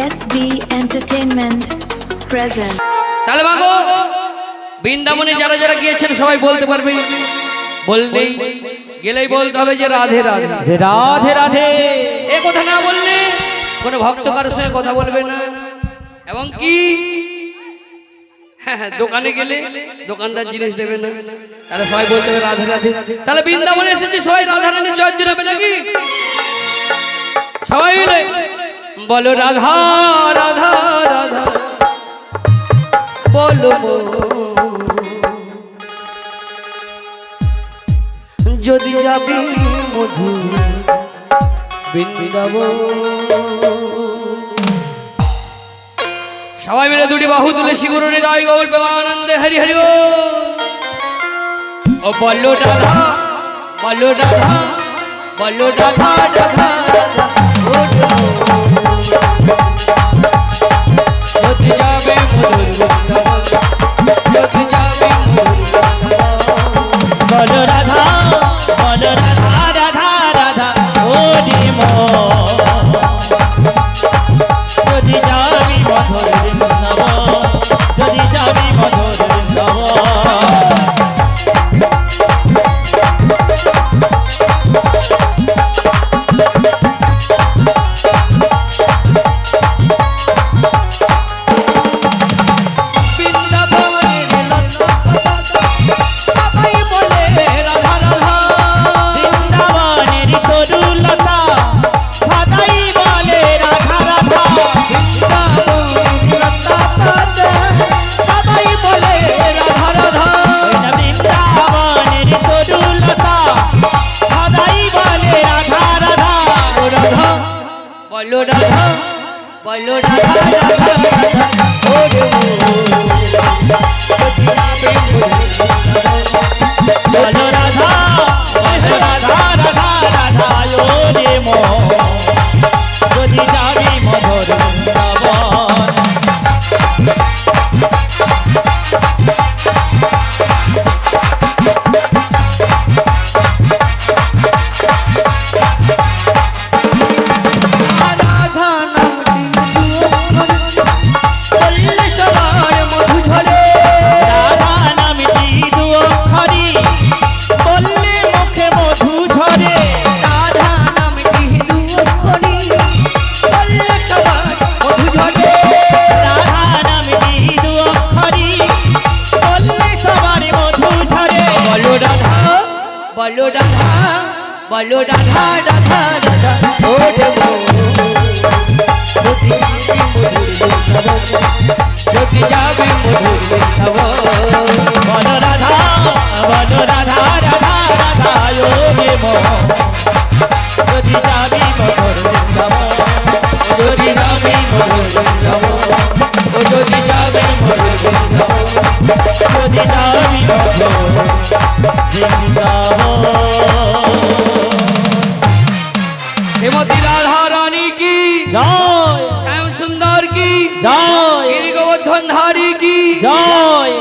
SB Entertainment present. তাহলে মাগো বৃন্দাবনে যারা যারা গিয়েছেন সবাই বলতে পারবে, বললেই গেলেই বলতে হবে যে রাধে রাধে, যে রাধে রাধে। এ কথা না বললে কোনো ভক্ত কারোর সঙ্গে কথা বলবে না। এবং কি হ্যাঁ দোকানে গেলে দোকানদার জিনিস দেবে না, তাহলে সবাই বলতে হবে রাধে রাধে। তাহলে বৃন্দাবনে এসেছি সবাই রাধা রানীর জয় দিবে নাকি? সবাই মিলে বলো রাধা রাধা রাধা বলো যদি যাবি মধু বৃন্দাবন। সবাই মিলে দুটি বাহু তুলে শিবুর হৃদয় গৌর প্রেমানন্দে হরি হরি ও বলো রাধা বলো রাধা বলো রাধা রাধা যদি যাবে মধুর বৃন্দাবন, যদি যাবে বলো রাধা বলো রাধা রাধা রাধা ওরে যদি যাবি মধুর বৃন্দাবন, যদি যাবি মধুর বৃন্দাবন। বলো রাধা বলো রাধা রাধা ওরে বলো রাধা বলো রাধা রাধা রাধা ওরে যদি যাবি মধুর বৃন্দাবন। বলো রাধা বলো রাধা রাধা রাধা ওরে যদি যাবে মধুর বৃন্দাবন। বলো রাধা বলো রাধা রাধা রাধা ওরে যদি যাবি মধুর বৃন্দাবন, যদি যাবে মধুর বৃন্দাবন, ও যদি যাবে মধুর বৃন্দাবন, যদি যাবি মধুর বৃন্দাবন। শ্রীমতী রাধা রানী কি জয়, শ্যাম সুন্দর কি জয়, গিরি গোবর্ধন ধারী কি জয়।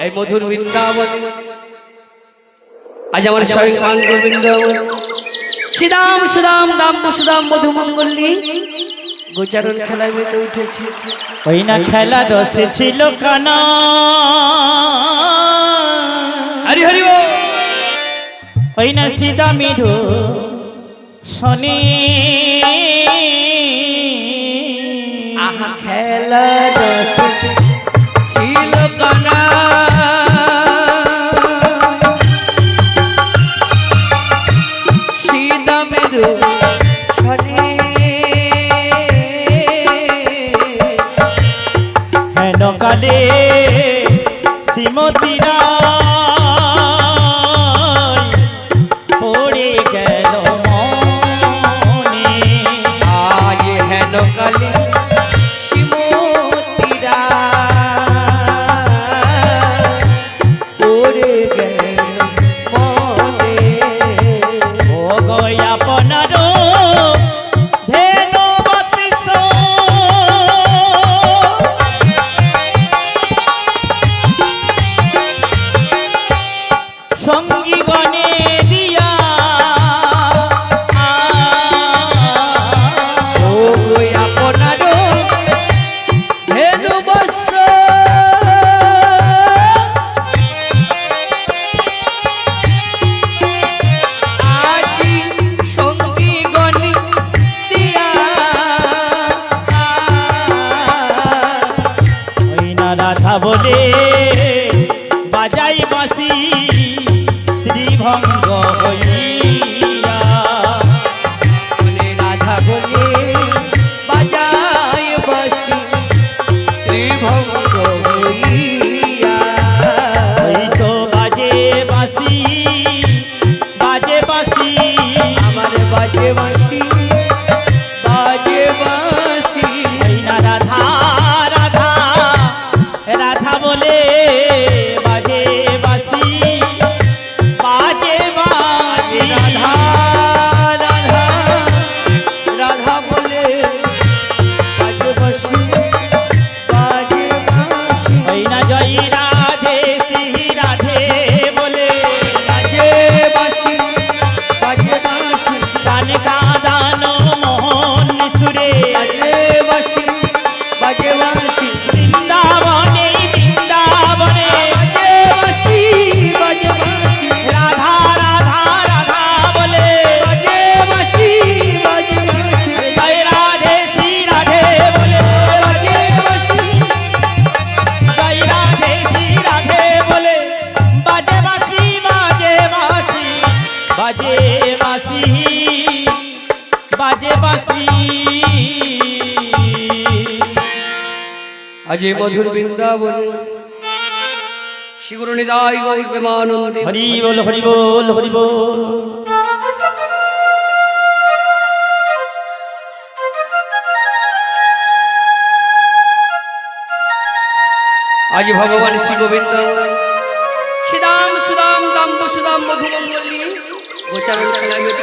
এই মধুর বৃন্দাবন আজ আমার স্বয়ং বৃন্দাবন শ্রীদাম সুদাম দাম সুদাম মধু মঙ্গলী গোচারণ খেলায় মেতে উঠেছি। ওই না খেলা রসে ছিল কানা, হরি হরি ওই না সীতা মিঠু শনি। আহা খেলা রসে ছিল কানা, সীতা মেরু শনি হেন কালে শ্রীমতীরা পড়ে গেল মনে। আজ হেন কালে শিমতিরা পড়ে গেল মনে। ও গয় আপনার ধেনু বৎস বলে বাজাই বাঁশি ত্রিভঙ্গ হইয়া বলে রাধা বলে বাজায় বাঁশি ত্রিভঙ্গ হইয়া। ওই তো বাজে বাঁশি বাজে বাঁশি আমার বাজে বাঁশি বাজে বাঁশি এই না রাধা রাধা রাধা বলে বাজে বাঁশি বাজে বাঁশি রাধা রাধা রাধা বলে বাজে বাঁশি বাজে বাঁশি ওই না জয় রাধে শ্রী রাধে বলে বাজে বাঁশি বাজে বাঁশি গান গাদানো মোহন সুরে বাজে বাঁশি বাজে বাঁশি বৃন্দাবনে বৃন্দাবনে বাজে বাঁশি বাজে বাঁশি রাধা রাধা রাধা বলে বাজে বাঁশি বাজে বাঁশি জয় রাধে শ্রী রাধে বলে বাজে বাঁশি জয় রাধে শ্রী রাধে বলে বাজে বাঁশি বাজে বাঁশি বাজে বাঁশি বাজে বাঁশি আজ এই মধুর বৃন্দাবনে শিগুর নিদায় গৌর প্রেমানন্দে হরি বল হরি বল হরি বল আজ ভগবান শ্রী গোবিন্দ শ্রীদাম সুদাম দাম্ব সুদাম মধুমঙ্গলী গোচারণ খেলামিত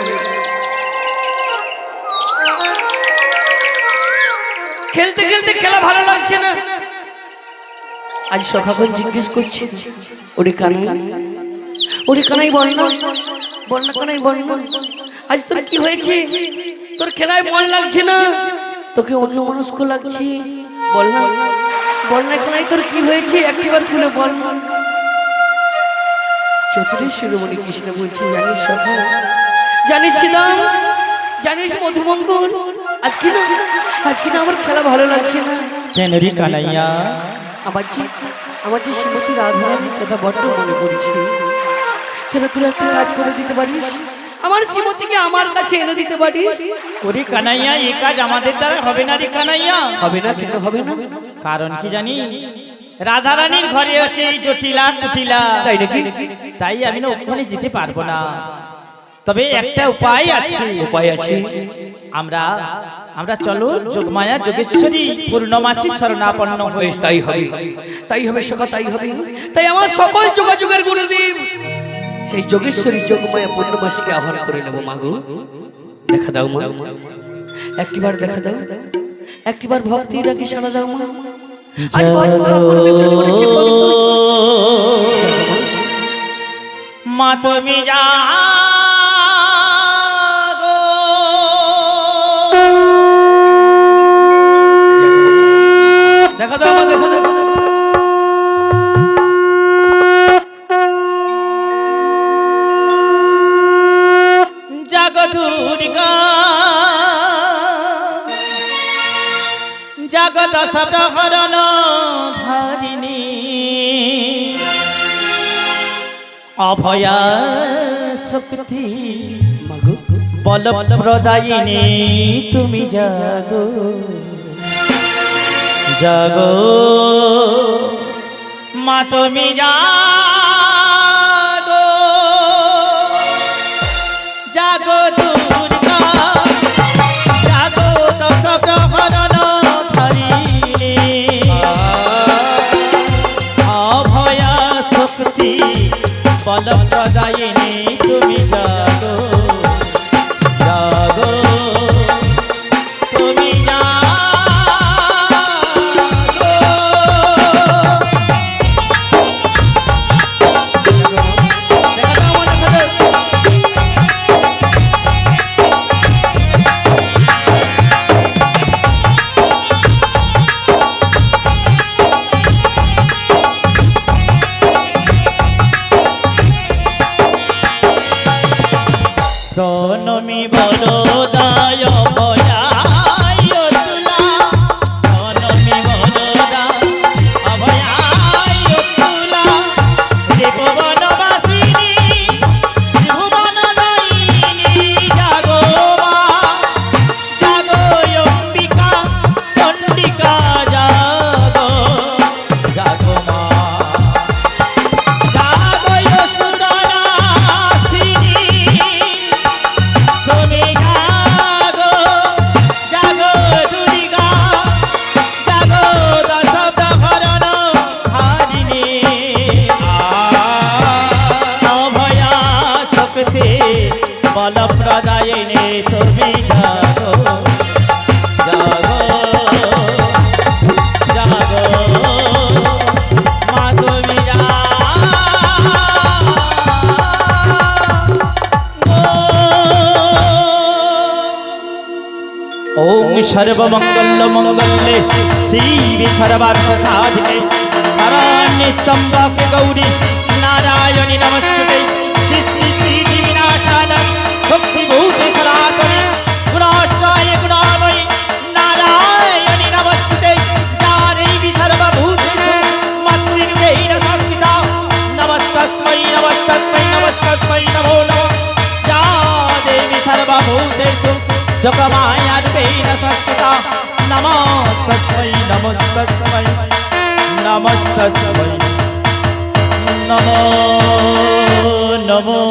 খেলতে খেলতে খেলা ভালো লাগছে না। আজ সকাল জিজ্ঞেস করছি ওরে কানাই বল না কানাই বল না আজ তোর কি হয়েছে? তোর খেলায় মন লাগছে না, তোকে অন্য মনস্ক লাগছে। বল না কানাই তোর কি হয়েছে? একবার খুলে বল না। চতুরের শিরোমণি কৃষ্ণ বলছে, জানিস সখা, জানিস শ্রীরাম, জানিস মধুমঙ্গল, আজকে না আমার খেলা ভালো লাগছে না। কেন রে কানাইয়া? আমার যে শ্রীমতী রাধারানীর কথা বড্ড মনে পড়ছে। তোরা একটা কাজ করে দিতে পারিস, আমার শ্রীমতীকে আমার কাছে এনে দিতে পারিস? ওরে কানাইয়া, এই কাজ আমাদের দ্বারা হবে না রে কানাইয়া। হবে না? কেন হবে না? কারণ কি জানি, রাধারানীর ঘরে আছে এই জটিলা কুটিলা, তাই নাকি? তাই আমি না ওখানে যেতে পারবো না। তবে একটা উপায় আছে। আমরা চলো যোগমায়া যোগেশ্বরী পূর্ণমাসী শরণাপন্ন হয়ে তাই হবে সখা, তাই হবে। তাই আমার সকল যোগাযোগের গুরুদেব সেই যোগেশ্বরী যোগমায়া পূর্ণমাসীকে আহ্বান করে নেব। মাগো দেখা দাও মা, একটিবার দেখা দাও, একটিবার ভক্তি ডাকি সাড়া দাও মা। আজ ভক্তরা করবে বলে বলেছে, মা তুমি যা দেখা দাও মা, দেখা দাও। দুর্গা জগত সপ্তহরণ ধারিণী অভয়া শক্তি বল প্রদায়িনী তুমি জাগো জাগো মা তুমি জাগো জাগো দুর্গা জাগো দশ প্রহরণ ধারিণী অভয়া শক্তি বল প্রদায়িনী তুমি জাগো জাগো তুমি ফলপ্রদায়িনী তুমি জাগো জাগো জাগো মা তুমি ওম সর্বমঙ্গল মঙ্গলে শিবে সর্বার্থ সাধিকে শরণ্যে ত্র্যম্বকে গৌরী নারায়ণী নমস্তুতে সৃষ্টি স্থিতি বিনাশায় শক্তিভূতে সনাতনে গুণাশ্রয় গুণাময়ী নারায়ণী নমস্তুতে যা দেবী সর্বভূতেষু মাতৃরূপেণ সংস্থিতা নমস্তস্मै নমস্তস্मै নমস্তস্मै নমো নমঃ যা দেবী সর্বভূতেষু জগমায়া রূপেণ সংস্থিতা নমস্তস্मै নমস্তস্मै নমস্তস্मै নমো নমো